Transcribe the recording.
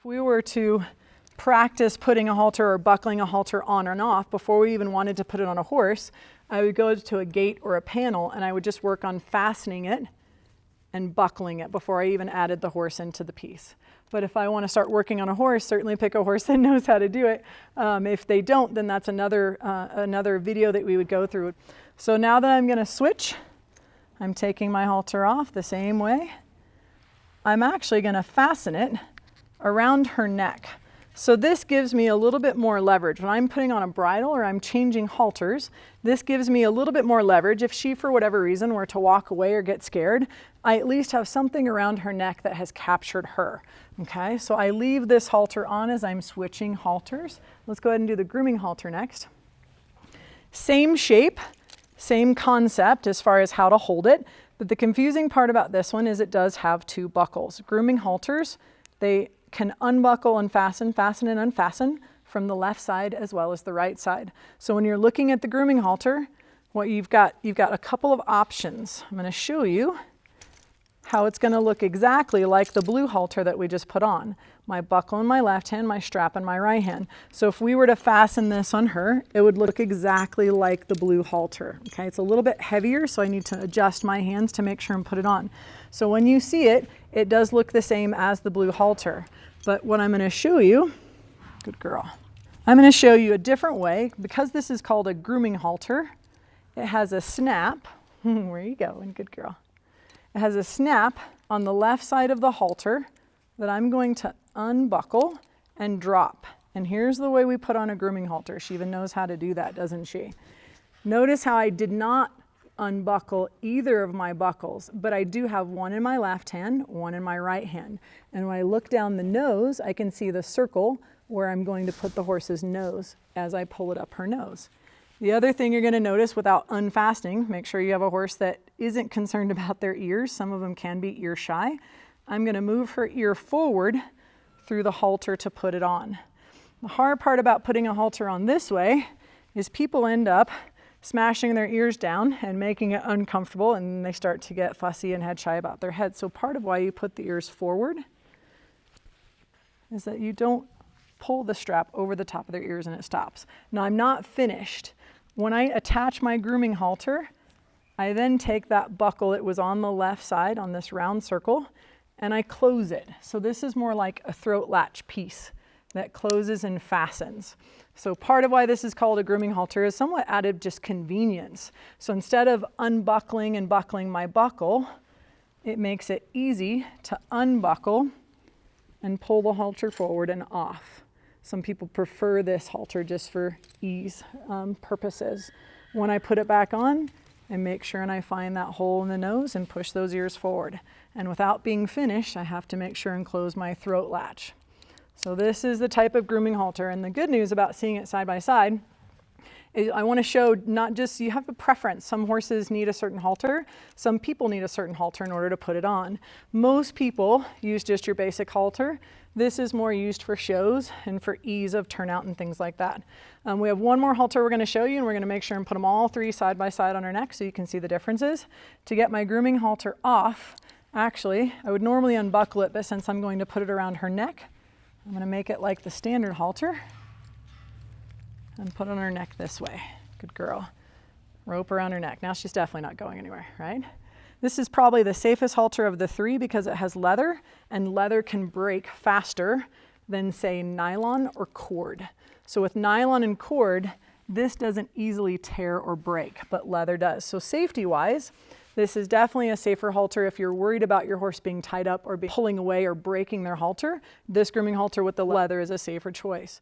we were to practice putting a halter or buckling a halter on and off before we even wanted to put it on a horse, I would go to a gate or a panel and I would just work on fastening it and buckling it before I even added the horse into the piece. But if I want to start working on a horse, certainly pick a horse that knows how to do it. If they don't, then that's another video that we would go through. So now that I'm going to switch, I'm taking my halter off the same way. I'm actually going to fasten it around her neck. So this gives me a little bit more leverage. When I'm putting on a bridle or I'm changing halters, this gives me a little bit more leverage. If she, for whatever reason, were to walk away or get scared, I at least have something around her neck that has captured her. Okay, so I leave this halter on as I'm switching halters. Let's go ahead and do the grooming halter next. Same shape, same concept as far as how to hold it, but the confusing part about this one is it does have two buckles. Grooming halters, they can unbuckle and fasten, fasten and unfasten from the left side as well as the right side. So when you're looking at the grooming halter, what you've got a couple of options. I'm going to show you how it's going to look exactly like the blue halter that we just put on. My buckle in my left hand, my strap in my right hand. So if we were to fasten this on her, it would look exactly like the blue halter. Okay, it's a little bit heavier, so I need to adjust my hands to make sure and put it on. So when you see it, it does look the same as the blue halter. But what I'm going to show you, good girl, I'm going to show you a different way. Because this is called a grooming halter, it has a snap. Where you going, good girl? It has a snap on the left side of the halter that I'm going to unbuckle and drop. And here's the way we put on a grooming halter. She even knows how to do that, doesn't she? Notice how I did not unbuckle either of my buckles, but I do have one in my left hand, one in my right hand. And when I look down the nose, I can see the circle where I'm going to put the horse's nose as I pull it up her nose. The other thing you're going to notice without unfastening, make sure you have a horse that isn't concerned about their ears. Some of them can be ear shy. I'm going to move her ear forward through the halter to put it on. The hard part about putting a halter on this way is people end up smashing their ears down and making it uncomfortable, and they start to get fussy and head shy about their head. So part of why you put the ears forward is that you don't pull the strap over the top of their ears and it stops. Now I'm not finished. When I attach my grooming halter, I then take that buckle, it was on the left side on this round circle, and I close it. So this is more like a throat latch piece that closes and fastens. So part of why this is called a grooming halter is somewhat out of just convenience. So instead of unbuckling and buckling my buckle, it makes it easy to unbuckle and pull the halter forward and off. Some people prefer this halter just for ease purposes. When I put it back on, I make sure and I find that hole in the nose and push those ears forward. And without being finished, I have to make sure and close my throat latch. So this is the type of grooming halter, and the good news about seeing it side by side is I want to show not just you have a preference. Some horses need a certain halter, some people need a certain halter in order to put it on. Most people use just your basic halter. This is more used for shows and for ease of turnout and things like that. We have one more halter we're going to show you, and we're going to make sure and put them all three side by side on her neck so you can see the differences. To get my grooming halter off, actually, I would normally unbuckle it, but since I'm going to put it around her neck, I'm going to make it like the standard halter and put it on her neck this way. Good girl. Rope around her neck. Now she's definitely not going anywhere, right? This is probably the safest halter of the three because it has leather, and leather can break faster than, say, nylon or cord. So with nylon and cord, this doesn't easily tear or break, but leather does. So safety-wise, this is definitely a safer halter. If you're worried about your horse being tied up or pulling away or breaking their halter, this grooming halter with the leather is a safer choice.